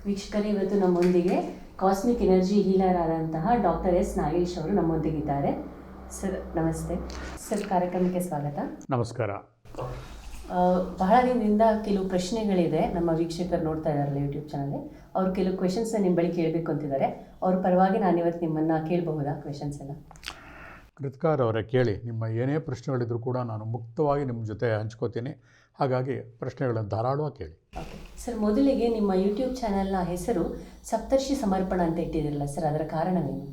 ವೀಕ್ಷಕರೇ, ಇವತ್ತು ನಮ್ಮೊಂದಿಗೆ ಕಾಸ್ಮಿಕ್ ಎನರ್ಜಿ ಹೀಲರ್ ಆದಂತಹ ಡಾಕ್ಟರ್ ಎಸ್ ನಾಗೇಶ್ ಅವರು ನಮ್ಮೊಂದಿಗಿದ್ದಾರೆ. ಸರ್ ನಮಸ್ತೆ. ಸರ್, ಕಾರ್ಯಕ್ರಮಕ್ಕೆ ಸ್ವಾಗತ. ನಮಸ್ಕಾರ. ಬಹಳ ದಿನದಿಂದ ಕೆಲವು ಪ್ರಶ್ನೆಗಳಿದೆ. ನಮ್ಮ ವೀಕ್ಷಕರು ನೋಡ್ತಾ ಇದ್ದಾರಲ್ಲ ಯೂಟ್ಯೂಬ್ ಚಾನಲ್, ಅವ್ರು ಕೆಲವು ಕ್ವೆಶನ್ಸ್ನ ನಿಮ್ಮ ಬಳಿ ಕೇಳಬೇಕು ಅಂತಿದ್ದಾರೆ. ಅವ್ರ ಪರವಾಗಿ ನಾನು ಇವತ್ತು ನಿಮ್ಮನ್ನು ಕೇಳಬಹುದಾ ಕ್ವೆಶನ್ಸ್ ಎಲ್ಲ? ಕೃತಿಕಾರ್ ಅವರೇ, ಕೇಳಿ. ನಿಮ್ಮ ಏನೇ ಪ್ರಶ್ನೆಗಳಿದ್ರೂ ಕೂಡ ನಾನು ಮುಕ್ತವಾಗಿ ನಿಮ್ಮ ಜೊತೆ ಹಂಚ್ಕೋತೀನಿ. ಹಾಗಾಗಿ ಪ್ರಶ್ನೆಗಳನ್ನು ಧಾರಾಳವಾಗಿ ಕೇಳಿ. ಓಕೆ ಸರ್, ಮೊದಲಿಗೆ ನಿಮ್ಮ ಯೂಟ್ಯೂಬ್ ಚಾನಲ್ನ ಹೆಸರು ಸಪ್ತರ್ಷಿ ಸಮರ್ಪಣ ಅಂತ ಇಟ್ಟಿದ್ದೀರಲ್ಲ ಸರ್, ಅದರ ಕಾರಣವೇನು?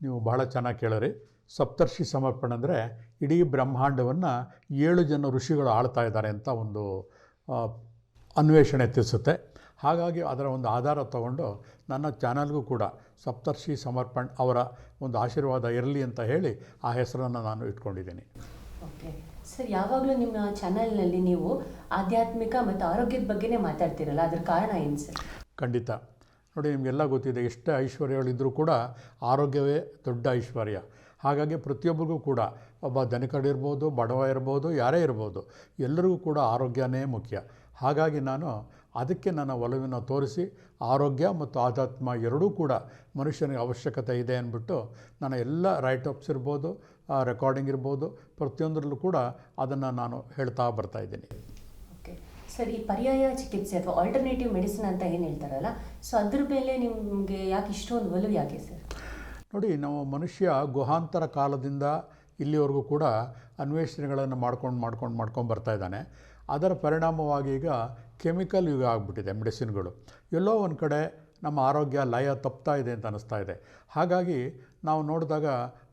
ನೀವು ಬಹಳ ಚೆನ್ನಾಗಿ ಕೇಳಿರಿ. ಸಪ್ತರ್ಷಿ ಸಮರ್ಪಣೆ ಅಂದರೆ ಇಡೀ ಬ್ರಹ್ಮಾಂಡವನ್ನು 7 ಜನ ಋಷಿಗಳು ಆಳ್ತಾ ಇದ್ದಾರೆ ಅಂತ ಒಂದು ಅನ್ವೇಷಣೆ ತಿಳಿಸುತ್ತೆ. ಹಾಗಾಗಿ ಅದರ ಒಂದು ಆಧಾರ ತಗೊಂಡು ನನ್ನ ಚಾನಲ್ಗೂ ಕೂಡ ಸಪ್ತರ್ಷಿ ಸಮರ್ಪಣ್ ಅವರ ಒಂದು ಆಶೀರ್ವಾದ ಇರಲಿ ಅಂತ ಹೇಳಿ ಆ ಹೆಸರನ್ನು ನಾನು ಇಟ್ಕೊಂಡಿದ್ದೀನಿ. ಓಕೆ ಸರ್, ಯಾವಾಗಲೂ ನಿಮ್ಮ ಚಾನಲ್ನಲ್ಲಿ ನೀವು ಆಧ್ಯಾತ್ಮಿಕ ಮತ್ತು ಆರೋಗ್ಯದ ಬಗ್ಗೆನೇ ಮಾತಾಡ್ತಿರಲ್ಲ, ಅದರ ಕಾರಣ ಏನು ಸರ್? ಖಂಡಿತ. ನೋಡಿ, ನಿಮಗೆಲ್ಲ ಗೊತ್ತಿದೆ, ಎಷ್ಟೇ ಐಶ್ವರ್ಯಗಳಿದ್ದರೂ ಕೂಡ ಆರೋಗ್ಯವೇ ದೊಡ್ಡ ಐಶ್ವರ್ಯ. ಹಾಗಾಗಿ ಪ್ರತಿಯೊಬ್ಬರಿಗೂ ಕೂಡ, ಒಬ್ಬ ಧನಿಕರಿರ್ಬೋದು, ಬಡವ ಇರ್ಬೋದು, ಯಾರೇ ಇರ್ಬೋದು, ಎಲ್ಲರಿಗೂ ಕೂಡ ಆರೋಗ್ಯನೇ ಮುಖ್ಯ. ಹಾಗಾಗಿ ನಾನು ಅದಕ್ಕೆ ನನ್ನ ಒಲವನ್ನು ತೋರಿಸಿ ಆರೋಗ್ಯ ಮತ್ತು ಆಧ್ಯಾತ್ಮ ಎರಡೂ ಕೂಡ ಮನುಷ್ಯನಿಗೆ ಅವಶ್ಯಕತೆ ಇದೆ ಅಂದ್ಬಿಟ್ಟು ನನ್ನ ಎಲ್ಲ ರೈಟಪ್ಸ್ ಇರ್ಬೋದು, ರೆಕಾರ್ಡಿಂಗ್ ಇರ್ಬೋದು, ಪ್ರತಿಯೊಂದರಲ್ಲೂ ಕೂಡ ಅದನ್ನು ನಾನು ಹೇಳ್ತಾ ಬರ್ತಾಯಿದ್ದೀನಿ. ಓಕೆ ಸರ್, ಈ ಪರ್ಯಾಯ ಚಿಕಿತ್ಸೆ ಅಥವಾ ಆಲ್ಟರ್ನೇಟಿವ್ ಮೆಡಿಸಿನ್ ಅಂತ ಏನು ಹೇಳ್ತಾರಲ್ಲ, ಸೊ ಅದ್ರ ಮೇಲೆ ನಿಮಗೆ ಯಾಕೆ ಇಷ್ಟೊಂದು ಒಲವು ಯಾಕೆ ಸರ್? ನೋಡಿ, ನಾವು ಮನುಷ್ಯ ಗುಹಾಂತರ ಕಾಲದಿಂದ ಇಲ್ಲಿವರೆಗೂ ಕೂಡ ಅನ್ವೇಷಣೆಗಳನ್ನು ಮಾಡ್ಕೊಂಡು ಬರ್ತಾ ಇದ್ದಾನೆ. ಅದರ ಪರಿಣಾಮವಾಗಿ ಈಗ ಕೆಮಿಕಲ್ ಯುಗ ಆಗಿಬಿಟ್ಟಿದೆ ಮೆಡಿಸಿನ್ಗಳು. ಎಲ್ಲೋ ಒಂದು ಕಡೆ ನಮ್ಮ ಆರೋಗ್ಯ ಲಯ ತಪ್ತಾ ಇದೆ ಅಂತ ಅನ್ನಿಸ್ತಾ ಇದೆ. ಹಾಗಾಗಿ ನಾವು ನೋಡಿದಾಗ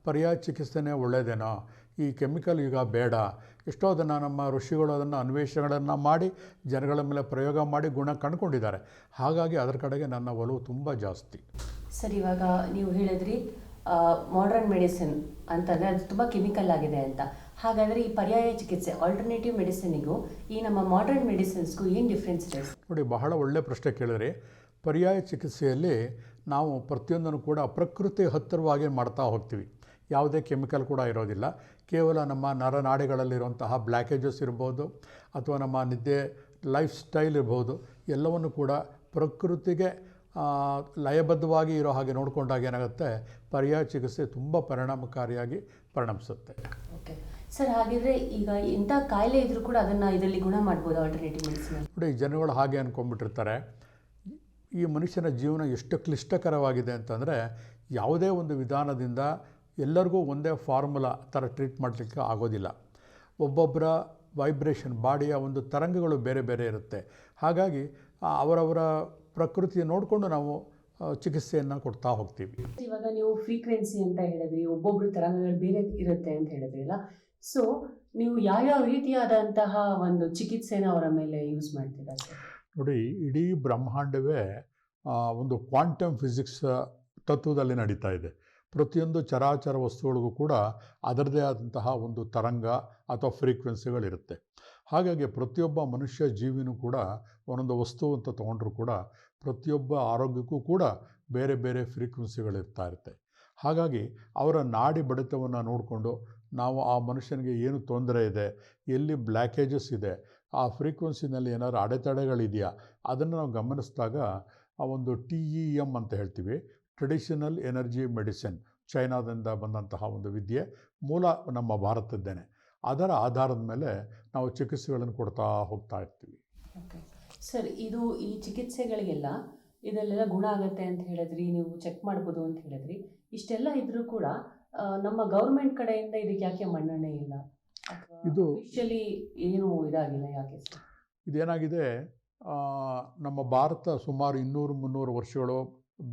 ಪರ್ಯಾಯ ಚಿಕಿತ್ಸೆನೇ ಒಳ್ಳೆಯದೇನೋ, ಈ ಕೆಮಿಕಲ್ ಯುಗ ಬೇಡ. ಎಷ್ಟೋ ಅದನ್ನು ನಮ್ಮ ಋಷಿಗಳು ಅದನ್ನು ಅನ್ವೇಷಣೆಗಳನ್ನು ಮಾಡಿ ಜನಗಳ ಮೇಲೆ ಪ್ರಯೋಗ ಮಾಡಿ ಗುಣ ಕಂಡುಕೊಂಡಿದ್ದಾರೆ. ಹಾಗಾಗಿ ಅದರ ಕಡೆಗೆ ನನ್ನ ಒಲವು ತುಂಬ ಜಾಸ್ತಿ. ಸರ್, ಇವಾಗ ನೀವು ಹೇಳಿದ್ರಿ ಮಾಡರ್ನ್ ಮೆಡಿಸಿನ್ ಅಂತಂದರೆ ಅದು ತುಂಬ ಕೆಮಿಕಲ್ ಆಗಿದೆ ಅಂತ. ಹಾಗಾದರೆ ಈ ಪರ್ಯಾಯ ಚಿಕಿತ್ಸೆ ಆಲ್ಟರ್ನೇಟಿವ್ ಮೆಡಿಸಿನಿಗೂ ಈ ನಮ್ಮ ಮಾಡರ್ನ್ ಮೆಡಿಸಿನ್ಸ್ಗೂ ಏನು ಡಿಫ್ರೆನ್ಸ್ ಇದೆ? ನೋಡಿ, ಬಹಳ ಒಳ್ಳೆಯ ಪ್ರಶ್ನೆ ಕೇಳಿದ್ರಿ. ಪರ್ಯಾಯ ಚಿಕಿತ್ಸೆಯಲ್ಲಿ ನಾವು ಪ್ರತಿಯೊಂದನ್ನು ಕೂಡ ಪ್ರಕೃತಿ ಹತ್ತಿರವಾಗಿ ಮಾಡ್ತಾ ಹೋಗ್ತೀವಿ. ಯಾವುದೇ ಕೆಮಿಕಲ್ ಕೂಡ ಇರೋದಿಲ್ಲ. ಕೇವಲ ನಮ್ಮ ನರನಾಡಿಗಳಲ್ಲಿರುವಂತಹ ಬ್ಲ್ಯಾಕೇಜಸ್ ಇರ್ಬೋದು, ಅಥವಾ ನಮ್ಮ ನಿದ್ದೆ ಲೈಫ್ ಸ್ಟೈಲ್ ಇರ್ಬೋದು, ಎಲ್ಲವನ್ನು ಕೂಡ ಪ್ರಕೃತಿಗೆ ಲಯಬದ್ಧವಾಗಿ ಇರೋ ಹಾಗೆ ನೋಡಿಕೊಂಡಾಗ ಏನಾಗುತ್ತೆ, ಪರ್ಯಾಯ ಚಿಕಿತ್ಸೆ ತುಂಬ ಪರಿಣಾಮಕಾರಿಯಾಗಿ ಪರಿಣಮಿಸುತ್ತೆ. ಓಕೆ ಸರ್, ಹಾಗಿದ್ರೆ ಈಗ ಇಂಥ ಕಾಯಿಲೆ ಇದ್ರೂ ಕೂಡ ಅದನ್ನು ಇದರಲ್ಲಿ ಗುಣ ಮಾಡ್ಬೋದು ಆಲ್ಟರ್ನೇಟಿವ್ ಮೆಡಿಸಿನ್? ನೋಡಿ, ಜನಗಳು ಹಾಗೆ ಅಂದ್ಕೊಂಡ್ಬಿಟ್ಟಿರ್ತಾರೆ. ಈ ಮನುಷ್ಯನ ಜೀವನ ಎಷ್ಟು ಕ್ಲಿಷ್ಟಕರವಾಗಿದೆ ಅಂತಂದರೆ, ಯಾವುದೇ ಒಂದು ವಿಧಾನದಿಂದ ಎಲ್ಲರಿಗೂ ಒಂದೇ ಫಾರ್ಮುಲಾ ಥರ ಟ್ರೀಟ್ ಮಾಡಲಿಕ್ಕೆ ಆಗೋದಿಲ್ಲ. ಒಬ್ಬೊಬ್ಬರ ವೈಬ್ರೇಷನ್, ಬಾಡಿಯ ಒಂದು ತರಂಗಗಳು ಬೇರೆ ಬೇರೆ ಇರುತ್ತೆ. ಹಾಗಾಗಿ ಅವರವರ ಪ್ರಕೃತಿಯ ನೋಡಿಕೊಂಡು ನಾವು ಚಿಕಿತ್ಸೆಯನ್ನು ಕೊಡ್ತಾ ಹೋಗ್ತೀವಿ. ಇವಾಗ ನೀವು ಫ್ರೀಕ್ವೆನ್ಸಿ ಅಂತ ಹೇಳಿದ್ರಿ, ಒಬ್ಬೊಬ್ಬರು ತರಂಗಗಳು ಬೇರೆ ಇರುತ್ತೆ ಅಂತ ಹೇಳಿದ್ರಲ್ಲ, ಸೊ ನೀವು ಯಾವ್ಯಾವ ರೀತಿಯಾದಂತಹ ಒಂದು ಚಿಕಿತ್ಸೆನ ಅವರ ಮೇಲೆ ಯೂಸ್ ಮಾಡ್ತೀರಾ ಸರ್? ನೋಡಿ, ಇಡೀ ಬ್ರಹ್ಮಾಂಡವೇ ಒಂದು ಕ್ವಾಂಟಮ್ ಫಿಸಿಕ್ಸ್ ತತ್ವದಲ್ಲಿ ನಡೀತಾ ಇದೆ. ಪ್ರತಿಯೊಂದು ಚರಾಚರ ವಸ್ತುಗಳಿಗೂ ಕೂಡ ಅದರದೇ ಆದಂತಹ ಒಂದು ತರಂಗ ಅಥವಾ ಫ್ರೀಕ್ವೆನ್ಸಿಗಳಿರುತ್ತೆ. ಹಾಗಾಗಿ ಪ್ರತಿಯೊಬ್ಬ ಮನುಷ್ಯ ಜೀವಿನೂ ಕೂಡ ಒಂದೊಂದು ವಸ್ತು ಅಂತ ತೊಗೊಂಡ್ರೂ ಕೂಡ ಪ್ರತಿಯೊಬ್ಬ ಆರೋಗ್ಯಕ್ಕೂ ಕೂಡ ಬೇರೆ ಬೇರೆ ಫ್ರೀಕ್ವೆನ್ಸಿಗಳಿರ್ತಾ ಇರುತ್ತೆ. ಹಾಗಾಗಿ ಅವರ ನಾಡಿ ಬಡಿತವನ್ನು ನೋಡಿಕೊಂಡು ನಾವು ಆ ಮನುಷ್ಯನಿಗೆ ಏನು ತೊಂದರೆ ಇದೆ, ಎಲ್ಲಿ ಬ್ಲ್ಯಾಕೇಜಸ್ ಇದೆ, ಆ ಫ್ರೀಕ್ವೆನ್ಸಿನಲ್ಲಿ ಏನಾದ್ರು ಅಡೆತಡೆಗಳಿದೆಯಾ, ಅದನ್ನು ನಾವು ಗಮನಿಸಿದಾಗ ಆ ಒಂದು TEM ಅಂತ ಹೇಳ್ತೀವಿ, ಟ್ರೆಡಿಷನಲ್ ಎನರ್ಜಿ ಮೆಡಿಸಿನ್, ಚೈನಾದಿಂದ ಬಂದಂತಹ ಒಂದು ವಿದ್ಯೆ, ಮೂಲ ನಮ್ಮ ಭಾರತದ್ದೇನೆ. ಅದರ ಆಧಾರದ ಮೇಲೆ ನಾವು ಚಿಕಿತ್ಸೆಗಳನ್ನು ಕೊಡ್ತಾ ಹೋಗ್ತಾ ಇರ್ತೀವಿ. ಓಕೆ ಸರ್, ಇದು ಈ ಚಿಕಿತ್ಸೆಗಳಿಗೆಲ್ಲ ಇದೆಲ್ಲ ಗುಣ ಆಗುತ್ತೆ ಅಂತ ಹೇಳಿದ್ರಿ, ನೀವು ಚೆಕ್ ಮಾಡ್ಬೋದು ಅಂತ ಹೇಳಿದ್ರಿ. ಇಷ್ಟೆಲ್ಲ ಇದ್ರೂ ಕೂಡ ನಮ್ಮ ಗೌರ್ಮೆಂಟ್ ಕಡೆಯಿಂದ ಇದಕ್ಕೆ ಯಾಕೆ ಮನ್ನಣೆ ಇಲ್ಲ? ಇದು ಆಫಿಷಿಯಲಿ ಏನು ಇದಾಗಿಲ್ಲ ಯಾಕೆ ಸರ್? ಇದೇನಾಗಿದೆ, ನಮ್ಮ ಭಾರತ ಸುಮಾರು 200-300 ವರ್ಷಗಳು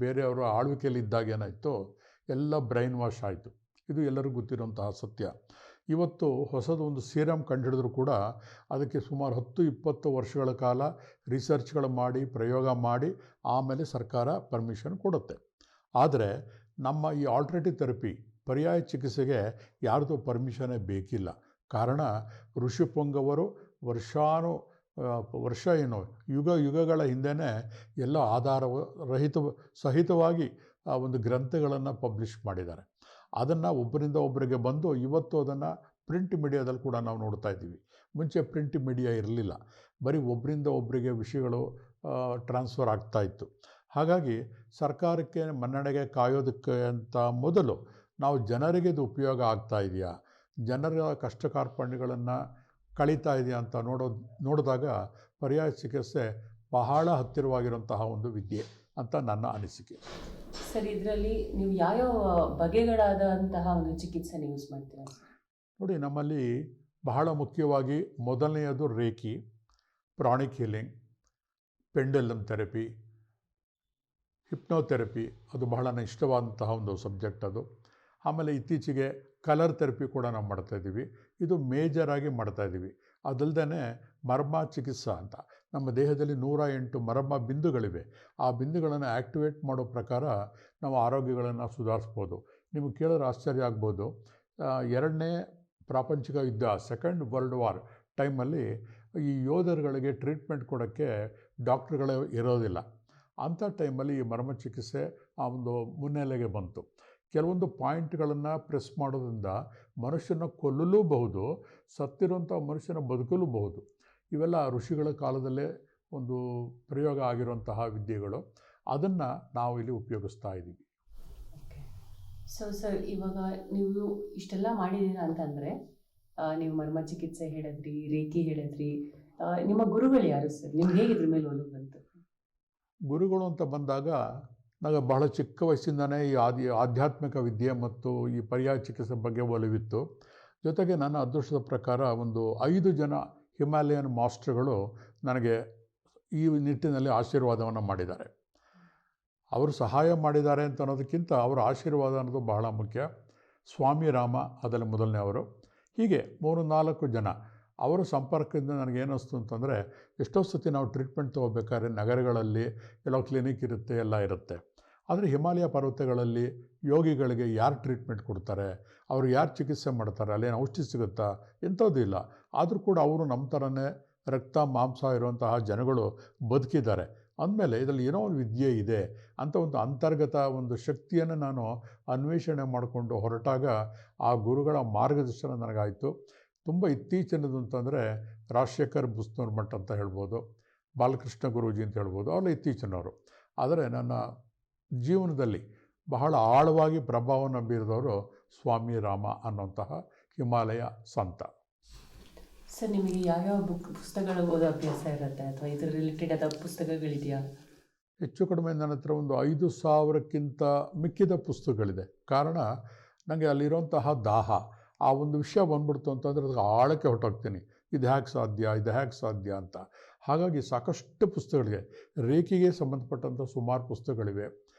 ಬೇರೆಯವರ ಆಳ್ವಿಕೆಯಲ್ಲಿದ್ದಾಗ ಏನಾಯಿತು, ಎಲ್ಲ ಬ್ರೈನ್ ವಾಶ್ ಆಯಿತು. ಇದು ಎಲ್ಲರಿಗೂ ಗೊತ್ತಿರುವಂತಹ ಸತ್ಯ. ಇವತ್ತು ಹೊಸದು ಒಂದು ಸೀರಮ್ ಕಂಡುಹಿಡಿದ್ರೂ ಕೂಡ ಅದಕ್ಕೆ ಸುಮಾರು 10-20 ವರ್ಷಗಳ ಕಾಲ ರಿಸರ್ಚ್ಗಳು ಮಾಡಿ, ಪ್ರಯೋಗ ಮಾಡಿ, ಆಮೇಲೆ ಸರ್ಕಾರ ಪರ್ಮಿಷನ್ ಕೊಡುತ್ತೆ. ಆದರೆ ನಮ್ಮ ಈ ಆಲ್ಟರ್ನೇಟಿವ್ ಥೆರಪಿ, ಪರ್ಯಾಯ ಚಿಕಿತ್ಸೆಗೆ ಯಾರ್ದು ಪರ್ಮಿಷನ್ನೇ ಬೇಕಿಲ್ಲ. ಕಾರಣ, ಋಷಿಪುಂಗವರು ವರ್ಷ ಏನು ಯುಗಗಳ ಹಿಂದೆಯೇ ಎಲ್ಲ ಆಧಾರ ಸಹಿತವಾಗಿ ಒಂದು ಗ್ರಂಥಗಳನ್ನು ಪಬ್ಲಿಷ್ ಮಾಡಿದ್ದಾರೆ. ಅದನ್ನು ಒಬ್ಬರಿಂದ ಒಬ್ಬರಿಗೆ ಬಂದು ಇವತ್ತು ಅದನ್ನು ಪ್ರಿಂಟ್ ಮೀಡಿಯಾದಲ್ಲಿ ಕೂಡ ನಾವು ನೋಡ್ತಾ ಇದ್ದೀವಿ. ಮುಂಚೆ ಪ್ರಿಂಟ್ ಮೀಡಿಯಾ ಇರಲಿಲ್ಲ. ಬರೀ ಒಬ್ಬರಿಂದ ಒಬ್ಬರಿಗೆ ವಿಷಯಗಳು ಟ್ರಾನ್ಸ್ಫರ್ ಆಗ್ತಾಯಿತ್ತು. ಹಾಗಾಗಿ ಸರ್ಕಾರಕ್ಕೆ ಮನ್ನಣೆಗೆ ಕಾಯೋದಕ್ಕೆ ಅಂತ ಮೊದಲು ನಾವು ಜನರಿಗೆ ಇದು ಉಪಯೋಗ ಆಗ್ತಾ ಇದೆಯಾ, ಜನರ ಕಷ್ಟ ಕಾರ್ಪಣ್ಯಗಳನ್ನು ಕಳೀತಾ ಇದೆಯಾ ಅಂತ ನೋಡಿದಾಗ ಪರ್ಯಾಯ ಚಿಕಿತ್ಸೆ ಬಹಳ ಹತ್ತಿರವಾಗಿರುವಂತಹ ಒಂದು ವಿದ್ಯೆ ಅಂತ ನನ್ನ ಅನಿಸಿಕೆ. ಸರ್, ಇದರಲ್ಲಿ ನೀವು ಯಾವ್ಯಾವ ಬಗೆಗಳಾದಂತಹ ಒಂದು ಚಿಕಿತ್ಸೆನ ಯೂಸ್ ಮಾಡ್ತೀರಾ? ನೋಡಿ, ನಮ್ಮಲ್ಲಿ ಬಹಳ ಮುಖ್ಯವಾಗಿ ಮೊದಲನೆಯದು reiki, pranic healing, ಪೆಂಡಲಮ್ therapy, hypnotherapy. ಅದು ಬಹಳ ಇಷ್ಟವಾದಂತಹ ಒಂದು ಸಬ್ಜೆಕ್ಟ್ ಅದು. ಆಮೇಲೆ ಇತ್ತೀಚೆಗೆ ಕಲರ್ ಥೆರಪಿ ಕೂಡ ನಾವು ಮಾಡ್ತಾಯಿದ್ದೀವಿ. ಇದು ಮೇಜರಾಗಿ ಮಾಡ್ತಾಯಿದ್ದೀವಿ. ಅದಲ್ಲದೆ ಮರ್ಮ ಚಿಕಿತ್ಸಾ ಅಂತ, ನಮ್ಮ ದೇಹದಲ್ಲಿ 108 ಮರ್ಮ ಬಿಂದುಗಳಿವೆ. ಆ ಬಿಂದುಗಳನ್ನು ಆ್ಯಕ್ಟಿವೇಟ್ ಮಾಡೋ ಪ್ರಕಾರ ನಾವು ಆರೋಗ್ಯಗಳನ್ನು ಸುಧಾರಿಸ್ಬೋದು. ನಿಮಗೆ ಕೇಳಿದ್ರೆ ಆಶ್ಚರ್ಯ ಆಗ್ಬೋದು, 2ನೇ ಪ್ರಾಪಂಚಿಕ ಯುದ್ಧ, ಸೆಕೆಂಡ್ ವರ್ಲ್ಡ್ ವಾರ್ ಟೈಮಲ್ಲಿ ಈ ಯೋಧರುಗಳಿಗೆ ಟ್ರೀಟ್ಮೆಂಟ್ ಕೊಡೋಕ್ಕೆ ಡಾಕ್ಟ್ರುಗಳೇ ಇರೋದಿಲ್ಲ. ಅಂಥ ಟೈಮಲ್ಲಿ ಈ ಮರ್ಮ ಚಿಕಿತ್ಸೆ ಆ ಒಂದು ಮುನ್ನೆಲೆಗೆ ಬಂತು. ಕೆಲವೊಂದು ಪಾಯಿಂಟ್ಗಳನ್ನು ಪ್ರೆಸ್ ಮಾಡೋದ್ರಿಂದ ಮನುಷ್ಯನ ಕೊಲ್ಲಲೂಬಹುದು, ಸತ್ತಿರುವಂಥ ಮನುಷ್ಯನ ಬದುಕಲೂಬಹುದು. ಇವೆಲ್ಲ ಋಷಿಗಳ ಕಾಲದಲ್ಲೇ ಒಂದು ಪ್ರಯೋಗ ಆಗಿರುವಂತಹ ವಿದ್ಯೆಗಳು. ಅದನ್ನು ನಾವು ಇಲ್ಲಿ ಉಪಯೋಗಿಸ್ತಾ ಇದ್ದೀವಿ. ಓಕೆ. ಸೊ ಸರ್, ಇವಾಗ ನೀವು ಇಷ್ಟೆಲ್ಲ ಮಾಡಿದ್ದೀರಾ ಅಂತಂದರೆ, ನೀವು ಮರ್ಮ ಚಿಕಿತ್ಸೆ ಹೇಳಿದ್ರಿ, ರೇಖಿ ಹೇಳಿದ್ರಿ, ನಿಮ್ಮ ಗುರುಗಳು ಯಾರು ಸರ್? ನಿಮ್ಗೆ ಹೇಗಿದ್ರ ಮೇಲೆ ಒಲವು ಬಂತು? ಗುರುಗಳು ಅಂತ ಬಂದಾಗ ನನಗೆ ಬಹಳ ಚಿಕ್ಕ ವಯಸ್ಸಿಂದನೇ ಈ ಆಧ್ಯಾತ್ಮಿಕ ವಿದ್ಯೆ ಮತ್ತು ಈ ಪರ್ಯಾಯ ಚಿಕಿತ್ಸೆ ಬಗ್ಗೆ ಒಲವಿತ್ತು. ಜೊತೆಗೆ ನನ್ನ ಅದೃಷ್ಟದ ಪ್ರಕಾರ ಒಂದು 5 ಜನ ಹಿಮಾಲಯನ್ ಮಾಸ್ಟರ್ಗಳು ನನಗೆ ಈ ನಿಟ್ಟಿನಲ್ಲಿ ಆಶೀರ್ವಾದವನ್ನು ಮಾಡಿದ್ದಾರೆ. ಅವರು ಸಹಾಯ ಮಾಡಿದ್ದಾರೆ ಅಂತ ಅನ್ನೋದಕ್ಕಿಂತ ಅವರ ಆಶೀರ್ವಾದ ಅನ್ನೋದು ಬಹಳ ಮುಖ್ಯ. ಸ್ವಾಮಿ ರಾಮ ಅದರಲ್ಲಿ ಮೊದಲನೇ. ಹೀಗೆ 3-4 ಜನ ಅವರ ಸಂಪರ್ಕದಿಂದ ನನಗೇನಿಸ್ತು ಅಂತಂದರೆ, ಎಷ್ಟೋ ಸತಿ ನಾವು ಟ್ರೀಟ್ಮೆಂಟ್ ತೊಗೋಬೇಕಾದ್ರೆ ನಗರಗಳಲ್ಲಿ ಎಲ್ಲೋ ಕ್ಲಿನಿಕ್ ಇರುತ್ತೆ, ಎಲ್ಲ ಇರುತ್ತೆ. ಆದರೆ ಹಿಮಾಲಯ ಪರ್ವತಗಳಲ್ಲಿ ಯೋಗಿಗಳಿಗೆ ಯಾರು ಟ್ರೀಟ್ಮೆಂಟ್ ಕೊಡ್ತಾರೆ, ಅವರು ಯಾರು ಚಿಕಿತ್ಸೆ ಮಾಡ್ತಾರೆ, ಅಲ್ಲೇನು ಔಷಧಿ ಸಿಗುತ್ತಾ, ಎಂಥದ್ದು ಇಲ್ಲ. ಆದರೂ ಕೂಡ ಅವರು ನಮ್ಮ ಥರನೇ ರಕ್ತ ಮಾಂಸ ಇರುವಂತಹ ಜನಗಳು ಬದುಕಿದ್ದಾರೆ ಅಂದಮೇಲೆ ಇದರಲ್ಲಿ ಏನೋ ಒಂದು ವಿದ್ಯೆ ಇದೆ ಅಂತ ಒಂದು ಅಂತರ್ಗತ ಒಂದು ಶಕ್ತಿಯನ್ನು ನಾನು ಅನ್ವೇಷಣೆ ಮಾಡಿಕೊಂಡು ಹೊರಟಾಗ ಆ ಗುರುಗಳ ಮಾರ್ಗದರ್ಶನ ನನಗಾಯಿತು. ತುಂಬ ಇತ್ತೀಚಿನದು ಅಂತಂದರೆ ರಾಜಶೇಖರ್ ಬುಸ್ನೂರ್ ಮಠ್ ಅಂತ ಹೇಳ್ಬೋದು, ಬಾಲಕೃಷ್ಣ ಗುರೂಜಿ ಅಂತ ಹೇಳ್ಬೋದು, ಅವರೆಲ್ಲ ಇತ್ತೀಚಿನವರು. ಆದರೆ ನನ್ನ ಜೀವನದಲ್ಲಿ ಬಹಳ ಆಳವಾಗಿ ಪ್ರಭಾವವನ್ನು ಬೀರಿದವರು ಸ್ವಾಮಿ ರಾಮ ಅನ್ನೋಂತಹ ಹಿಮಾಲಯ ಸಂತ. ಸರ್, ನಿಮಗೆ ಯಾವ್ಯಾವ ಪುಸ್ತಕಗಳು ಓದೋ ಅಭ್ಯಾಸ ಇರುತ್ತೆ, ಅಥವಾ ಇದರ ರಿಲೇಟೆಡ್ ಆದ ಪುಸ್ತಕಗಳಿದೆಯಾ? ಹೆಚ್ಚು ಕಡಿಮೆ ನನ್ನ ಹತ್ರ ಒಂದು 5,000ಕ್ಕಿಂತ ಮಿಕ್ಕಿದ ಪುಸ್ತಕಗಳಿದೆ. ಕಾರಣ ನನಗೆ ಅಲ್ಲಿರುವಂತಹ ದಾಹ, ಆ ಒಂದು ವಿಷಯ ಬಂದ್ಬಿಡ್ತು ಅಂತಂದರೆ ಅದಕ್ಕೆ ಆಳಕ್ಕೆ ಹೊರಟೋಗ್ತೀನಿ. ಇದು ಹೇಗೆ ಸಾಧ್ಯ ಅಂತ. ಹಾಗಾಗಿ ಸಾಕಷ್ಟು ಪುಸ್ತಕಗಳಿವೆ. ರೇಖೆಗೆ ಸಂಬಂಧಪಟ್ಟಂಥ ಸುಮಾರು ಪುಸ್ತಕಗಳಿವೆ.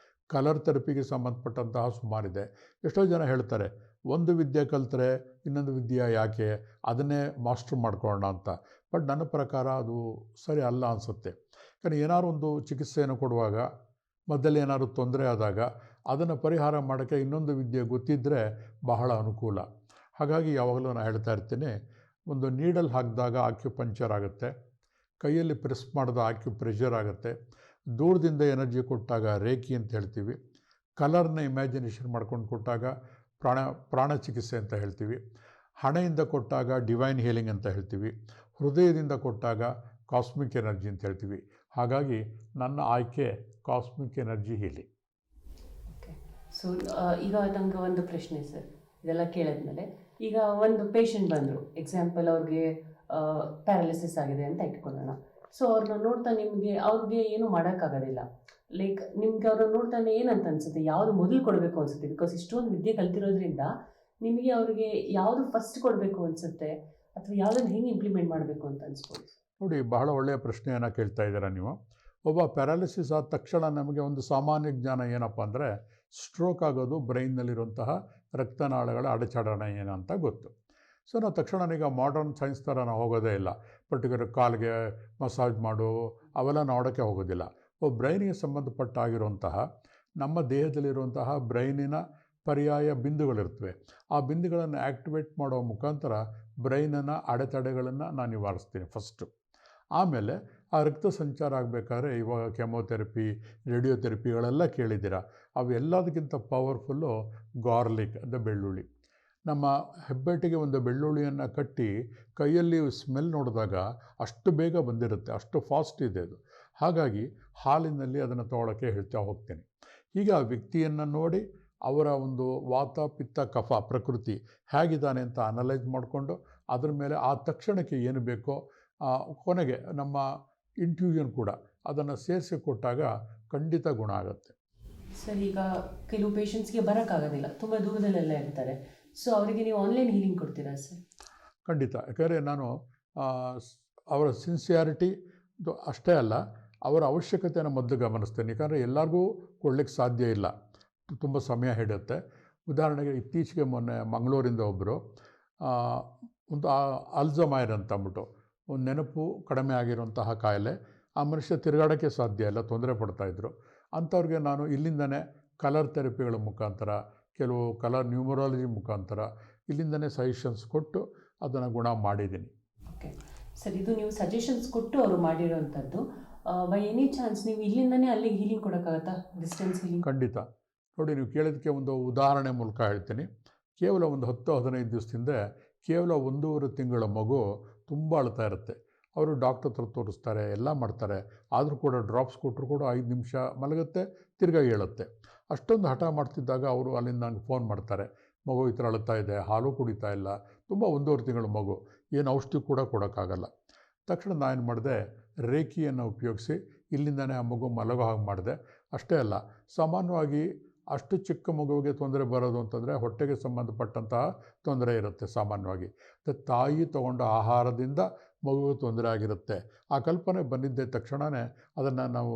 ಕಲರ್ ಥೆರಪಿಗೆ ಸಂಬಂಧಪಟ್ಟಂತಹ ಸುಮಾರಿದೆ. ಎಷ್ಟೋ ಜನ ಹೇಳ್ತಾರೆ, ಒಂದು ವಿದ್ಯೆ ಕಲಿತ್ರೆ ಇನ್ನೊಂದು ವಿದ್ಯೆ ಯಾಕೆ, ಅದನ್ನೇ ಮಾಸ್ಟ್ರ್ ಮಾಡ್ಕೊಳ್ಳೋಣ ಅಂತ. ಬಟ್ ನನ್ನ ಪ್ರಕಾರ ಅದು ಸರಿ ಅಲ್ಲ ಅನಿಸುತ್ತೆ. ಯಾಕಂದರೆ ಏನಾದ್ರು ಒಂದು ಚಿಕಿತ್ಸೆಯನ್ನು ಕೊಡುವಾಗ ಮಧ್ಯದಲ್ಲಿ ಏನಾದ್ರು ತೊಂದರೆ ಆದಾಗ ಅದನ್ನು ಪರಿಹಾರ ಮಾಡೋಕ್ಕೆ ಇನ್ನೊಂದು ವಿದ್ಯೆ ಗೊತ್ತಿದ್ದರೆ ಬಹಳ ಅನುಕೂಲ. ಹಾಗಾಗಿ ಯಾವಾಗಲೂ ನಾನು ಹೇಳ್ತಾ ಇರ್ತೀನಿ, ಒಂದು ನೀಡಲ್ ಹಾಕಿದಾಗ ಆಕ್ಯುಪಂಕ್ಚರ್ ಆಗುತ್ತೆ, ಕೈಯಲ್ಲಿ ಪ್ರೆಸ್ ಮಾಡಿದ ಆಕ್ಯುಪ್ರೆಷರ್ ಆಗುತ್ತೆ, ದೂರದಿಂದ ಎನರ್ಜಿ ಕೊಟ್ಟಾಗ ರೇಖಿ ಅಂತ ಹೇಳ್ತೀವಿ, ಕಲರ್ನ ಇಮ್ಯಾಜಿನೇಷನ್ ಮಾಡ್ಕೊಂಡು ಕೊಟ್ಟಾಗ ಪ್ರಾಣ ಚಿಕಿತ್ಸೆ ಅಂತ ಹೇಳ್ತೀವಿ, ಹಣೆಯಿಂದ ಕೊಟ್ಟಾಗ ಡಿವೈನ್ ಹೀಲಿಂಗ್ ಅಂತ ಹೇಳ್ತೀವಿ, ಹೃದಯದಿಂದ ಕೊಟ್ಟಾಗ ಕಾಸ್ಮಿಕ್ ಎನರ್ಜಿ ಅಂತ ಹೇಳ್ತೀವಿ. ಹಾಗಾಗಿ ನನ್ನ ಆಯ್ಕೆ cosmic energy healing. Okay. So ಈಗ ನನಗೆ ಒಂದು ಪ್ರಶ್ನೆ ಸರ್, ಇದೆಲ್ಲ ಕೇಳಿದ್ಮೇಲೆ, ಈಗ ಒಂದು ಪೇಷಂಟ್ ಬಂದರು, ಎಕ್ಸಾಂಪಲ್ ಅವ್ರಿಗೆ ಪ್ಯಾರಾಲಿಸಿಸ್ ಆಗಿದೆ ಅಂತ ಇಟ್ಕೊಳ್ಳೋಣ. ಸೊ ಅವ್ರನ್ನ ನೋಡ್ತಾ ಅವ್ರಿಗೆ ಏನೂ ಮಾಡೋಕ್ಕಾಗೋದಿಲ್ಲ. ಲೈಕ್ ನಿಮ್ಗೆ ಅವ್ರನ್ನ ನೋಡ್ತಾನೆ ಏನಂತ ಅನಿಸುತ್ತೆ, ಯಾವುದು ಮೊದಲು ಕೊಡಬೇಕು ಅನಿಸುತ್ತೆ? ಬಿಕಾಸ್ ಇಷ್ಟೊಂದು ವಿದ್ಯೆ ಕಲ್ತಿರೋದ್ರಿಂದ ನಿಮಗೆ ಅವ್ರಿಗೆ ಯಾವುದು ಫಸ್ಟ್ ಕೊಡಬೇಕು ಅನಿಸುತ್ತೆ, ಅಥವಾ ಯಾವುದನ್ನು ಹೆಂಗೆ ಇಂಪ್ಲಿಮೆಂಟ್ ಮಾಡಬೇಕು ಅಂತ ಅನಿಸ್ಬೋದು? ನೋಡಿ, ಬಹಳ ಒಳ್ಳೆಯ ಪ್ರಶ್ನೆಯನ್ನು ಕೇಳ್ತಾ ಇದ್ದೀರಾ ನೀವು. ಒಬ್ಬ ಪ್ಯಾರಾಲಿಸಿಸ್ ಆದ ತಕ್ಷಣ ನಮಗೆ ಒಂದು ಸಾಮಾನ್ಯ ಜ್ಞಾನ ಏನಪ್ಪ ಅಂದರೆ, ಸ್ಟ್ರೋಕ್ ಆಗೋದು ಬ್ರೈನ್ನಲ್ಲಿರುವಂತಹ ರಕ್ತನಾಳಗಳ ಅಡಚಣೆ ಏನಂತ ಗೊತ್ತು. ಸೊ ನಾವು ತಕ್ಷಣ ಈಗ ಮಾಡರ್ನ್ ಸೈನ್ಸ್ ಥರ ನಾವು ಹೋಗೋದೇ ಇಲ್ಲ. ಪರ್ಟಿಕ್ಯುಲರ್ ಕಾಲಿಗೆ ಮಸಾಜ್ ಮಾಡು ಅವೆಲ್ಲ ನೋಡೋಕ್ಕೆ ಹೋಗೋದಿಲ್ಲ. ಬ್ರೈನಿಗೆ ಸಂಬಂಧಪಟ್ಟಾಗಿರುವಂತಹ ನಮ್ಮ ದೇಹದಲ್ಲಿರುವಂತಹ ಬ್ರೈನಿನ ಪರ್ಯಾಯ ಬಿಂದುಗಳಿರ್ತವೆ. ಆ ಬಿಂದುಗಳನ್ನು ಆ್ಯಕ್ಟಿವೇಟ್ ಮಾಡೋ ಮುಖಾಂತರ ಬ್ರೈನಿನ ಅಡೆತಡೆಗಳನ್ನು ನಾನು ನಿವಾರಿಸ್ತೀನಿ ಫಸ್ಟು. ಆಮೇಲೆ ಆ ರಕ್ತ ಸಂಚಾರ ಆಗಬೇಕಾದ್ರೆ ಇವಾಗ ಕೆಮೊಥೆರಪಿ, ರೇಡಿಯೋಥೆರಪಿಗಳೆಲ್ಲ ಕೇಳಿದ್ದೀರ. ಅವೆಲ್ಲದಕ್ಕಿಂತ ಪವರ್ಫುಲ್ಲು ಗಾರ್ಲಿಕ್ ಅಂದರೆ ಬೆಳ್ಳುಳ್ಳಿ. ನಮ್ಮ ಹೆಬ್ಬೆಟ್ಟಿಗೆ ಒಂದು ಬೆಳ್ಳುಳ್ಳಿಯನ್ನು ಕಟ್ಟಿ ಕೈಯಲ್ಲಿ ಸ್ಮೆಲ್ ನೋಡಿದಾಗ ಅಷ್ಟು ಬೇಗ ಬಂದಿರುತ್ತೆ, ಅಷ್ಟು ಫಾಸ್ಟ್ ಇದೆ ಅದು. ಹಾಗಾಗಿ ಹಾಲಿನಲ್ಲಿ ಅದನ್ನು ತೊಗೊಳಕ್ಕೆ ಹೇಳ್ತಾ ಹೋಗ್ತೇನೆ. ಹೀಗೆ ಆ ವ್ಯಕ್ತಿಯನ್ನು ನೋಡಿ ಅವರ ಒಂದು ವಾತ ಪಿತ್ತ ಕಫ ಪ್ರಕೃತಿ ಹೇಗಿದ್ದಾನೆ ಅಂತ ಅನಲೈಸ್ ಮಾಡಿಕೊಂಡು ಅದ್ರ ಮೇಲೆ ಆ ತಕ್ಷಣಕ್ಕೆ ಏನು ಬೇಕೋ ಕೊನೆಗೆ ನಮ್ಮ ಇಂಟ್ಯೂಷನ್ ಕೂಡ ಅದನ್ನು ಸೇರಿಸಿ ಕೊಟ್ಟಾಗ ಖಂಡಿತ ಗುಣ ಆಗುತ್ತೆ. ಸರ್, ಈಗ ಕೆಲವು ಪೇಷಂಟ್ಸ್ಗೆ ಬರೋಕ್ಕಾಗೋದಿಲ್ಲ, ತುಂಬ ದೂರದಲ್ಲೆಲ್ಲ ಇರ್ತಾರೆ. ಸೊ ಅವರಿಗೆ ನೀವು ಆನ್ಲೈನ್ ಹೀಲಿಂಗ್ ಕೊಡ್ತೀರಾ ಸರ್? ಖಂಡಿತ. ಯಾಕಂದರೆ ನಾನು ಅವರ ಸಿನ್ಸಿಯಾರಿಟಿ ಅಷ್ಟೇ ಅಲ್ಲ, ಅವರ ಅವಶ್ಯಕತೆಯನ್ನು ಮೊದಲು ಗಮನಿಸ್ತೇನೆ. ಯಾಕಂದರೆ ಎಲ್ಲರಿಗೂ ಕೊಡಲಿಕ್ಕೆ ಸಾಧ್ಯ ಇಲ್ಲ, ತುಂಬ ಸಮಯ ಹಿಡಿಯುತ್ತೆ. ಉದಾಹರಣೆಗೆ ಇತ್ತೀಚೆಗೆ ಮೊನ್ನೆ ಮಂಗಳೂರಿಂದ ಒಬ್ಬರು ಒಂದು ಅಲ್ಝಮೈರ್ ಅಂತ ಅಂದ್ಬಿಟ್ಟು ಒಂದು ನೆನಪು ಕಡಿಮೆ ಆಗಿರುವಂತಹ ಕಾಯಿಲೆ, ಆ ಮನುಷ್ಯ ತಿರುಗಾಡೋಕ್ಕೆ ಸಾಧ್ಯ ಇಲ್ಲ, ತೊಂದರೆ ಪಡ್ತಾಯಿದ್ರು. ಅಂಥವ್ರಿಗೆ ನಾನು ಇಲ್ಲಿಂದನೇ ಕಲರ್ ಥೆರಪಿಗಳ ಮುಖಾಂತರ, ಕೆಲವು ಕಲರ್ ನ್ಯೂಮರಾಲಜಿ ಮುಖಾಂತರ ಇಲ್ಲಿಂದನೇ ಸಜೆಷನ್ಸ್ ಕೊಟ್ಟು ಅದನ್ನು ಗುಣ ಮಾಡಿದ್ದೀನಿ. ಓಕೆ ಸರ್, ಇದು ನೀವು ಸಜೆಷನ್ಸ್ ಕೊಟ್ಟು ಅವರು ಮಾಡಿರೋವಂಥದ್ದು. ಬೈ ಎನಿ ಚಾನ್ಸ್ ನೀವು ಇಲ್ಲಿಂದನೇ ಅಲ್ಲಿಗೆ ಹೀಲಿಂಗ್ ಕೊಡೋಕ್ಕಾಗತ್ತಾ, ಡಿಸ್ಟೆನ್ಸ್ ಹೀಲಿಂಗ್? ಖಂಡಿತ. ನೋಡಿ, ನೀವು ಕೇಳಿದ್ದಕ್ಕೆ ಒಂದು ಉದಾಹರಣೆ ಮೂಲಕ ಹೇಳ್ತೀನಿ. ಕೇವಲ ಒಂದು 10-15 ದಿವಸದಿಂದ ಕೇವಲ 1.5 ತಿಂಗಳ ಮಗು ತುಂಬ ಅಳ್ತಾ ಇರುತ್ತೆ. ಅವರು ಡಾಕ್ಟರ್ ಹತ್ರ ತೋರಿಸ್ತಾರೆ, ಎಲ್ಲ ಮಾಡ್ತಾರೆ. ಆದರೂ ಕೂಡ ಡ್ರಾಪ್ಸ್ ಕೊಟ್ಟರು ಕೂಡ 5 ನಿಮಿಷ ಮಲಗುತ್ತೆ, ತಿರ್ಗಾ ಹೇಳುತ್ತೆ. ಅಷ್ಟೊಂದು ಹಠ ಮಾಡ್ತಿದ್ದಾಗ ಅವರು ಅಲ್ಲಿಂದ ನನಗೆ ಫೋನ್ ಮಾಡ್ತಾರೆ, ಮಗು ಈ ಥರ ಅಳ್ತಾ ಇದೆ, ಹಾಲು ಕುಡಿತಾ ಇಲ್ಲ, ತುಂಬ 1.5 ತಿಂಗಳ ಮಗು, ಏನು ಔಷಧಿ ಕೂಡ ಕೊಡೋಕ್ಕಾಗಲ್ಲ. ತಕ್ಷಣ ನಾನು ಏನು ಮಾಡಿದೆ, ರೇಖಿಯನ್ನು ಉಪಯೋಗಿಸಿ ಇಲ್ಲಿಂದನೇ ಆ ಮಗು ಮಲಗೋ ಹಾಗೆ ಮಾಡಿದೆ. ಅಷ್ಟೇ ಅಲ್ಲ, ಸಾಮಾನ್ಯವಾಗಿ ಅಷ್ಟು ಚಿಕ್ಕ ಮಗುವಿಗೆ ತೊಂದರೆ ಬರೋದು ಅಂತಂದರೆ ಹೊಟ್ಟೆಗೆ ಸಂಬಂಧಪಟ್ಟಂತಹ ತೊಂದರೆ ಇರುತ್ತೆ ಸಾಮಾನ್ಯವಾಗಿ. ತಾಯಿ ತಗೊಂಡ ಆಹಾರದಿಂದ ಮಗುವಿಗೆ ತೊಂದರೆ ಆಗಿರುತ್ತೆ. ಆ ಕಲ್ಪನೆ ಬಂದಿದ್ದ ತಕ್ಷಣವೇ ಅದನ್ನು ನಾವು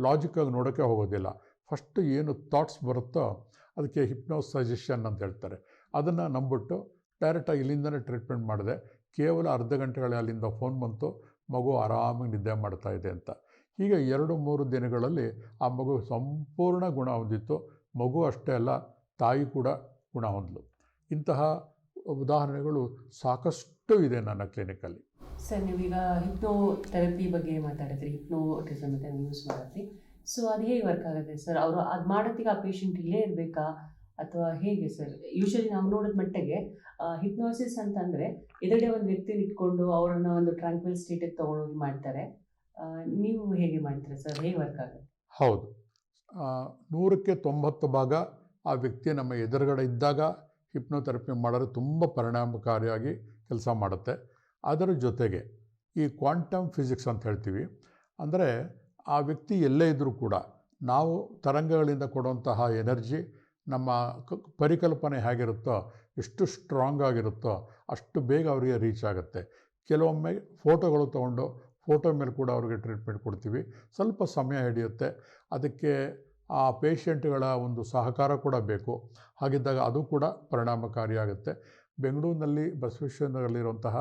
ಲಾಜಿಕ್ಕಾಗಿ ನೋಡೋಕ್ಕೆ ಹೋಗೋದಿಲ್ಲ. ಫಸ್ಟು ಏನು ಥಾಟ್ಸ್ ಬರುತ್ತೋ ಅದಕ್ಕೆ ಸಜೆಷನ್ ಅಂತ ಹೇಳ್ತಾರೆ. ಅದನ್ನು ನಂಬಿಟ್ಟು ಡೈರೆಕ್ಟಾಗಿ ಇಲ್ಲಿಂದನೇ ಟ್ರೀಟ್ಮೆಂಟ್ ಮಾಡಿದೆ. ಕೇವಲ ಅರ್ಧ ಗಂಟೆಗಳ ಅಲ್ಲಿಂದ ಫೋನ್ ಬಂತು, ಮಗು ಆರಾಮಾಗಿ ನಿದ್ದೆ ಮಾಡ್ತಾಯಿದೆ ಅಂತ. ಹೀಗೆ 2-3 ದಿನಗಳಲ್ಲಿ ಆ ಮಗು ಸಂಪೂರ್ಣ ಗುಣ ಹೊಂದಿತ್ತು. ಮಗು ಅಷ್ಟೇ ಅಲ್ಲ, ತಾಯಿ ಕೂಡ ಗುಣ ಹೊಂದಲು. ಇಂತಹ ಉದಾಹರಣೆಗಳು ಸಾಕಷ್ಟು ಇದೆ ನನ್ನ ಕ್ಲಿನಿಕಲ್ಲಿ. ಸರ್, ನೀವೀಗ ಹಿಪ್ನೋ ಥೆರಪಿ ಬಗ್ಗೆ ಮಾತಾಡಿದ್ರಿ, ಹಿಪ್ನೋಟಿಸಮ್ ಅಂತ ಯೂಸ್ ಮಾಡಿದ್ರಿ. ಸೊ ಅದು ಹೇಗೆ ವರ್ಕ್ ಆಗುತ್ತೆ ಸರ್? ಅವರು ಅದು ಮಾಡೋತ್ತಿಗೆ ಆ ಪೇಷಂಟ್ ಇಲ್ಲೇ ಇರಬೇಕಾ ಅಥವಾ ಹೇಗೆ ಸರ್? ಯೂಶಲಿ ನಾವು ನೋಡಿದ ಮಟ್ಟಿಗೆ ಹಿಪ್ನೋಸಿಸ್ ಅಂತಂದರೆ ಎದುರುಗಡೆ ಒಂದು ವ್ಯಕ್ತಿನ ಇಟ್ಕೊಂಡು ಅವರನ್ನು ಒಂದು ಟ್ರಾಂಕ್ವಿಲ್ ಸ್ಟೇಟಿಗೆ ತೊಗೊಂಡೋಗಿ ಮಾಡ್ತಾರೆ. ನೀವು ಹೇಗೆ ಮಾಡ್ತೀರಾ ಸರ್? ಹೇಗೆ ವರ್ಕ್ ಆಗುತ್ತೆ? ಹೌದು, 100ಕ್ಕೆ 90 ಭಾಗ ಆ ವ್ಯಕ್ತಿ ನಮ್ಮ ಎದುರುಗಡೆ ಇದ್ದಾಗ ಹಿಪ್ನೋಥೆರಪಿ ಮಾಡಿದ್ರೆ ತುಂಬ ಪರಿಣಾಮಕಾರಿಯಾಗಿ ಕೆಲಸ ಮಾಡುತ್ತೆ. ಅದರ ಜೊತೆಗೆ ಈ ಕ್ವಾಂಟಮ್ ಫಿಸಿಕ್ಸ್ ಅಂತ ಹೇಳ್ತೀವಿ, ಅಂದರೆ ಆ ವ್ಯಕ್ತಿ ಎಲ್ಲೇ ಇದ್ದರೂ ಕೂಡ ನಾವು ತರಂಗಗಳಿಂದ ಕೊಡುವಂತಹ ಎನರ್ಜಿ ನಮ್ಮ ಪರಿಕಲ್ಪನೆ ಹೇಗಿರುತ್ತೋ, ಎಷ್ಟು ಸ್ಟ್ರಾಂಗ್ ಆಗಿರುತ್ತೋ ಅಷ್ಟು ಬೇಗ ಅವರಿಗೆ ರೀಚ್ ಆಗುತ್ತೆ. ಕೆಲವೊಮ್ಮೆ ಫೋಟೋಗಳು ತೊಗೊಂಡು ಫೋಟೋ ಮೇಲೆ ಕೂಡ ಅವ್ರಿಗೆ ಟ್ರೀಟ್ಮೆಂಟ್ ಕೊಡ್ತೀವಿ. ಸ್ವಲ್ಪ ಸಮಯ ಹಿಡಿಯುತ್ತೆ, ಅದಕ್ಕೆ ಆ ಪೇಷಂಟ್ಗಳ ಒಂದು ಸಹಕಾರ ಕೂಡ ಬೇಕು. ಹಾಗಿದ್ದಾಗ ಅದು ಕೂಡ ಪರಿಣಾಮಕಾರಿಯಾಗುತ್ತೆ. ಬೆಂಗಳೂರಿನಲ್ಲಿ ಬಸವೇಶ್ವರನಗರಲ್ಲಿರುವಂತಹ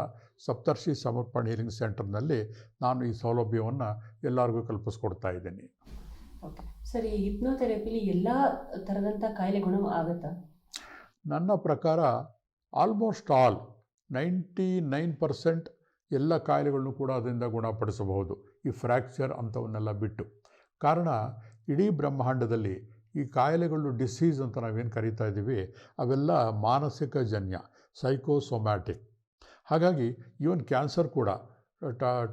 ಸಪ್ತರ್ಷಿ ಸಮರ್ಪಣ್ ಹೀಲಿಂಗ್ ಸೆಂಟರ್ನಲ್ಲಿ ನಾನು ಈ ಸೌಲಭ್ಯವನ್ನು ಎಲ್ಲರಿಗೂ ಕಲ್ಪಿಸ್ಕೊಡ್ತಾ ಇದ್ದೀನಿ. ಓಕೆ ಸರ್, ಈ ಹಿಪ್ನೋಥೆರಪಿಲಿ ಎಲ್ಲ ಥರದಂಥ ಕಾಯಿಲೆ ಗುಣ ಆಗುತ್ತಾ? ನನ್ನ ಪ್ರಕಾರ ಆಲ್ಮೋಸ್ಟ್ ಆಲ್ 99% ಎಲ್ಲ ಕಾಯಿಲೆಗಳನ್ನು ಕೂಡ ಅದರಿಂದ ಗುಣಪಡಿಸಬಹುದು, ಈ ಫ್ರ್ಯಾಕ್ಚರ್ ಅಂಥವನ್ನೆಲ್ಲ ಬಿಟ್ಟು. ಕಾರಣ, ಇಡೀ ಬ್ರಹ್ಮಾಂಡದಲ್ಲಿ ಈ ಕಾಯಿಲೆಗಳು ಡಿಸೀಸ್ ಅಂತ ನಾವೇನು ಕರೀತಾ ಇದ್ದೀವಿ ಅವೆಲ್ಲ ಮಾನಸಿಕ ಜನ್ಯ, ಸೈಕೋಸೊಮ್ಯಾಟಿಕ್. ಹಾಗಾಗಿ ಈವನ್ ಕ್ಯಾನ್ಸರ್ ಕೂಡ,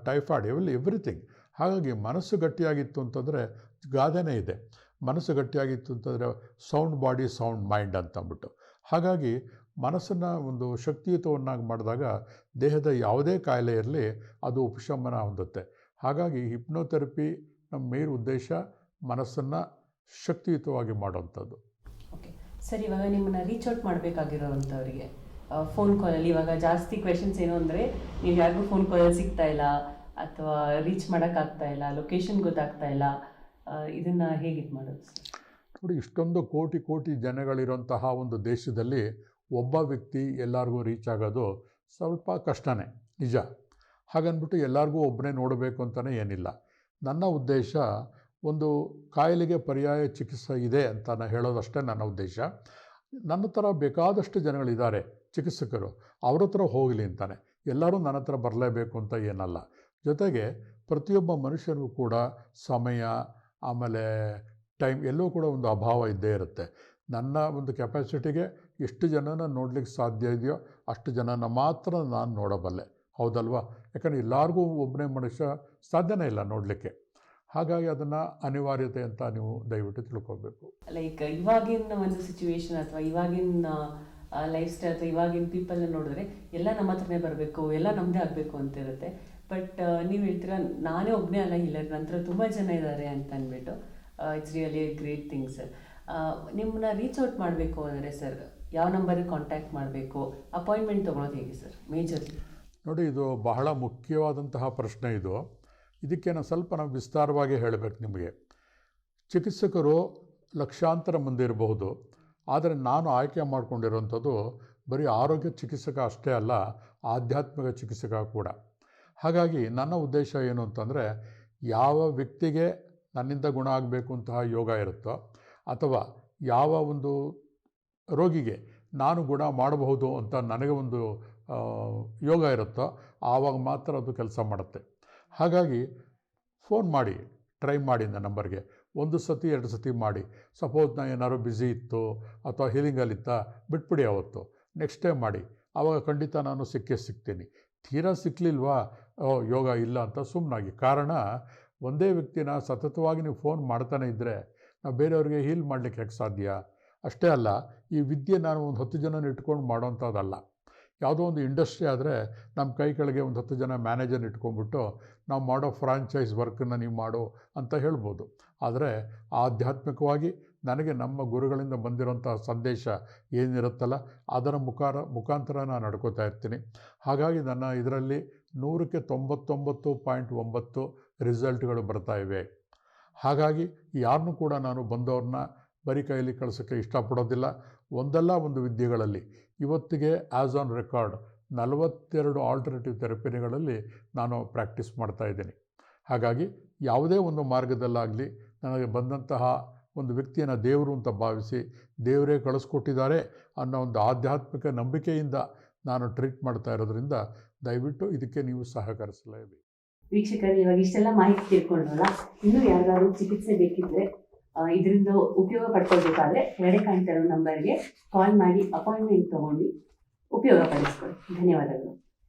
ಟೈಫಾಯ್ಡ್, ಎವ್ರಿಥಿಂಗ್. ಹಾಗಾಗಿ ಮನಸ್ಸು ಗಟ್ಟಿಯಾಗಿತ್ತು ಅಂತಂದರೆ ಗಾದೆನೇ ಇದೆ, ಮನಸ್ಸು ಗಟ್ಟಿಯಾಗಿತ್ತು ಅಂತಂದರೆ ಸೌಂಡ್ ಬಾಡಿ ಸೌಂಡ್ ಮೈಂಡ್ ಅಂತಂದ್ಬಿಟ್ಟು. ಹಾಗಾಗಿ ಮನಸ್ಸನ್ನು ಒಂದು ಶಕ್ತಿಯುತವನ್ನಾಗಿ ಮಾಡಿದಾಗ ದೇಹದ ಯಾವುದೇ ಕಾಯಿಲೆ ಇರಲಿ ಅದು ಉಪಶಮನ ಹೊಂದುತ್ತೆ. ಹಾಗಾಗಿ ಹಿಪ್ನೋಥೆರಪಿ ನಮ್ಮ ಮೇನ್ ಉದ್ದೇಶ ಮನಸ್ಸನ್ನು ಶಕ್ತಿಯುತವಾಗಿ ಮಾಡುವಂಥದ್ದು. ಓಕೆ ಸರ್, ಇವಾಗ ನಿಮ್ಮನ್ನು ರೀಚ್ ಔಟ್ ಮಾಡಬೇಕಾಗಿರೋವಂಥವ್ರಿಗೆ ಫೋನ್ ಕಾಲಲ್ಲಿ ಇವಾಗ ಜಾಸ್ತಿ ಕ್ವೆಶನ್ಸ್ ಏನು ಅಂದರೆ, ನೀವು ಯಾರಿಗೂ ಫೋನ್ ಕಾಲಲ್ಲಿ ಸಿಗ್ತಾ ಇಲ್ಲ ಅಥವಾ ರೀಚ್ ಮಾಡೋಕ್ಕಾಗ್ತಾ ಇಲ್ಲ, ಲೊಕೇಶನ್ ಗೊತ್ತಾಗ್ತಾ ಇಲ್ಲ, ಇದನ್ನು ಹೇಗೆ ಇದು ಮಾಡೋದು ಸರ್? ನೋಡಿ, ಇಷ್ಟೊಂದು ಕೋಟಿ ಜನಗಳಿರುವಂತಹ ಒಂದು ದೇಶದಲ್ಲಿ ಒಬ್ಬ ವ್ಯಕ್ತಿ ಎಲ್ಲರಿಗೂ ರೀಚ್ ಆಗೋದು ಸ್ವಲ್ಪ ಕಷ್ಟನೇ, ನಿಜ. ಹಾಗನ್ಬಿಟ್ಟು ಎಲ್ಲರಿಗೂ ಒಬ್ಬನೇ ನೋಡಬೇಕು ಅಂತಲೇ ಏನಿಲ್ಲ. ನನ್ನ ಉದ್ದೇಶ ಒಂದು ಕಾಯಿಲೆಗೆ ಪರ್ಯಾಯ ಚಿಕಿತ್ಸೆ ಇದೆ ಅಂತ ನಾನು ಹೇಳೋದಷ್ಟೇ ನನ್ನ ಉದ್ದೇಶ. ನನ್ನ ಥರ ಬೇಕಾದಷ್ಟು ಜನಗಳಿದ್ದಾರೆ ಚಿಕಿತ್ಸಕರು, ಅವ್ರ ಹತ್ರ ಹೋಗಲಿ ಅಂತಾನೆ. ಎಲ್ಲರೂ ನನ್ನ ಹತ್ರ ಬರಲೇಬೇಕು ಅಂತ ಏನಲ್ಲ. ಜೊತೆಗೆ ಪ್ರತಿಯೊಬ್ಬ ಮನುಷ್ಯನಿಗೂ ಕೂಡ ಸಮಯ ಆಮೇಲೆ ಟೈಮ್ ಎಲ್ಲೂ ಕೂಡ ಒಂದು ಅಭಾವ ಇದ್ದೇ ಇರುತ್ತೆ. ನನ್ನ ಒಂದು ಕೆಪಾಸಿಟಿಗೆ ಎಷ್ಟು ಜನನ ನೋಡಲಿಕ್ಕೆ ಸಾಧ್ಯ ಇದೆಯೋ ಅಷ್ಟು ಜನನ ಮಾತ್ರ ನಾನು ನೋಡಬಲ್ಲೆ, ಹೌದಲ್ವಾ? ಯಾಕಂದರೆ ಎಲ್ಲರಿಗೂ ಒಬ್ಬನೇ ಮನುಷ್ಯ ಸಾಧ್ಯನೇ ಇಲ್ಲ ನೋಡಲಿಕ್ಕೆ. ಹಾಗಾಗಿ ಅದನ್ನು ಅನಿವಾರ್ಯತೆ ಅಂತ ನೀವು ದಯವಿಟ್ಟು ತಿಳ್ಕೊಬೇಕು. ಲೈಕ್ ಇವಾಗಿನ ಒಂದು ಸಿಚುವೇಶನ್ ಅಥವಾ ಇವಾಗಿನ ಲೈಫ್ ಸ್ಟೈಲ್ ಅಥವಾ ಇವಾಗಿನ ಪೀಪಲ್ನ ನೋಡಿದ್ರೆ ಎಲ್ಲ ನಮ್ಮ ಹತ್ರನೇ ಬರಬೇಕು, ಎಲ್ಲ ನಮ್ಮದೇ ಆಗಬೇಕು ಅಂತ ಇರುತ್ತೆ. ಬಟ್ ನೀವು ಹೇಳ್ತೀರಾ ನಾನೇ ಒಬ್ಬನೇ ಅಲ್ಲ ಹೀಲರ್, ನಂತರ ತುಂಬ ಜನ ಇದ್ದಾರೆ ಅಂತ ಅಂದ್ಬಿಟ್ಟು it's really great thing sir. ನಿಮ್ಮನ್ನ ರೀಚ್ ಔಟ್ ಮಾಡಬೇಕು ಅಂದರೆ ಸರ್ ಯಾವ ನಂಬರಿಗೆ ಕಾಂಟ್ಯಾಕ್ಟ್ ಮಾಡಬೇಕು, ಅಪಾಯಿಂಟ್ಮೆಂಟ್ ತೊಗೊಳೋದು ಹೇಗೆ ಸರ್ ಮೇಜರ್ಲಿ? ನೋಡಿ, ಇದು ಬಹಳ ಮುಖ್ಯವಾದಂತಹ ಪ್ರಶ್ನೆ. ಇದಕ್ಕೆ ನಾವು ವಿಸ್ತಾರವಾಗಿ ಹೇಳಬೇಕು ನಿಮಗೆ. ಚಿಕಿತ್ಸಕರು ಲಕ್ಷಾಂತರ ಮಂದಿ ಇರಬಹುದು, ಆದರೆ ನಾನು ಆಯ್ಕೆ ಮಾಡಿಕೊಂಡಿರೋಂಥದ್ದು ಬರೀ ಆರೋಗ್ಯ ಚಿಕಿತ್ಸಕ ಅಷ್ಟೇ ಅಲ್ಲ, ಆಧ್ಯಾತ್ಮಿಕ ಚಿಕಿತ್ಸಕ ಕೂಡ. ಹಾಗಾಗಿ ನನ್ನ ಉದ್ದೇಶ ಏನು ಅಂತಂದರೆ, ಯಾವ ವ್ಯಕ್ತಿಗೆ ನನ್ನಿಂದ ಗುಣ ಆಗಬೇಕು ಅಂತಹ ಯೋಗ ಇರುತ್ತೋ, ಅಥವಾ ಯಾವ ಒಂದು ರೋಗಿಗೆ ನಾನು ಗುಣ ಮಾಡಬಹುದು ಅಂತ ನನಗೆ ಒಂದು ಯೋಗ ಇರುತ್ತೋ, ಆವಾಗ ಮಾತ್ರ ಅದು ಕೆಲಸ ಮಾಡುತ್ತೆ. ಹಾಗಾಗಿ ಫೋನ್ ಮಾಡಿ, ಟ್ರೈ ಮಾಡಿ ನನ್ನ ನಂಬರ್ಗೆ. 1 ಸತಿ 2 ಸತಿ ಮಾಡಿ. ಸಪೋಸ್ ನಾನು ಏನಾದ್ರು ಬ್ಯುಸಿ ಇತ್ತು ಅಥವಾ ಹೀಲಿಂಗಲ್ಲಿತ್ತ, ಬಿಟ್ಬಿಡಿ ಅವತ್ತು. ನೆಕ್ಸ್ಟ್ ಟೈಮ್ ಮಾಡಿ, ಆವಾಗ ಖಂಡಿತ ನಾನು ಸಿಗ್ತೀನಿ. ತೀರಾ ಸಿಕ್ಕಲಿಲ್ವಾ, ಯೋಗ ಇಲ್ಲ ಅಂತ ಸುಮ್ಮನಾಗಿ. ಕಾರಣ, ಒಂದೇ ವ್ಯಕ್ತಿನ ಸತತವಾಗಿ ನೀವು ಫೋನ್ ಮಾಡ್ತಾನೆ ಇದ್ದರೆ ನಾವು ಬೇರೆಯವ್ರಿಗೆ ಹೀಲ್ ಮಾಡಲಿಕ್ಕೆ ಹೇಗೆ ಸಾಧ್ಯ? ಅಷ್ಟೇ ಅಲ್ಲ, ಈ ವಿದ್ಯೆ ನಾನು ಒಂದು 10 ಜನನ ಇಟ್ಕೊಂಡು ಮಾಡೋಂಥದ್ದಲ್ಲ. ಯಾವುದೋ ಒಂದು ಇಂಡಸ್ಟ್ರಿ ಆದರೆ ನಮ್ಮ ಕೈ ಕೆಳಗೆ ಒಂದು 10 ಜನ ಮ್ಯಾನೇಜರ್ ಇಟ್ಕೊಂಡ್ಬಿಟ್ಟು ನಾವು ಮಾಡೋ ಫ್ರಾಂಚೈಸ್ ವರ್ಕನ್ನು ನೀವು ಮಾಡು ಅಂತ ಹೇಳ್ಬೋದು. ಆದರೆ ಆಧ್ಯಾತ್ಮಿಕವಾಗಿ ನನಗೆ ನಮ್ಮ ಗುರುಗಳಿಂದ ಬಂದಿರೋಂಥ ಸಂದೇಶ ಏನಿರುತ್ತಲ್ಲ, ಅದರ ಮುಖಾಂತರ ನಾನು ನಡ್ಕೋತಾ ಇರ್ತೀನಿ. ಹಾಗಾಗಿ ನನ್ನ ಇದರಲ್ಲಿ 100ಕ್ಕೆ 99.9 ರಿಸಲ್ಟ್ಗಳು ಬರ್ತಾ ಇವೆ. ಹಾಗಾಗಿ ಯಾರನ್ನೂ ಕೂಡ ನಾನು ಬಂದವ್ರನ್ನ ಬರೀ ಕೈಯಲ್ಲಿ ಕಳಿಸೋಕ್ಕೆ ಇಷ್ಟಪಡೋದಿಲ್ಲ. ಒಂದಲ್ಲ ಒಂದು ವಿದ್ಯೆಗಳಲ್ಲಿ ಇವತ್ತಿಗೆ ಆ್ಯಸ್ ಆನ್ ರೆಕಾರ್ಡ್ 42 ಆಲ್ಟರ್ನೇಟಿವ್ ಥೆರಪಿಗಳಲ್ಲಿ ನಾನು ಪ್ರಾಕ್ಟೀಸ್ ಮಾಡ್ತಾಯಿದ್ದೀನಿ. ಹಾಗಾಗಿ ಯಾವುದೇ ಒಂದು ಮಾರ್ಗದಲ್ಲಾಗಲಿ ನನಗೆ ಬಂದಂತಹ ಒಂದು ವ್ಯಕ್ತಿಯನ್ನು ದೇವರು ಅಂತ ಭಾವಿಸಿ, ದೇವರೇ ಕಳಿಸ್ಕೊಟ್ಟಿದ್ದಾರೆ ಅನ್ನೋ ಒಂದು ಆಧ್ಯಾತ್ಮಿಕ ನಂಬಿಕೆಯಿಂದ ನಾನು ಟ್ರೀಟ್ ಮಾಡ್ತಾ ಇರೋದ್ರಿಂದ ದಯವಿಟ್ಟು ಇದಕ್ಕೆ ನೀವು ಸಹಕರಿಸಲೇಬೇಕು. ವೀಕ್ಷಕರು, ಇವಾಗ ಇಷ್ಟೆಲ್ಲ ಮಾಹಿತಿ ತಿಳ್ಕೊಂಡ್ರಲ್ಲ, ಇನ್ನೂ ಯಾರಿಗಾದ್ರು ಚಿಕಿತ್ಸೆ ಬೇಕಿದ್ರೆ ಇದರಿಂದ ಉಪಯೋಗ ಪಡ್ಕೊಳ್ಬೇಕಾದ್ರೆ ಕೆಳಗಡೆ ಕಾಣ್ತಾ ಇರೋ ನಂಬರ್ಗೆ ಕಾಲ್ ಮಾಡಿ ಅಪಾಯಿಂಟ್ಮೆಂಟ್ ತೊಗೊಂಡು ಉಪಯೋಗ ಪಡಿಸ್ಕೊಳ್ಳಿ. ಧನ್ಯವಾದಗಳು.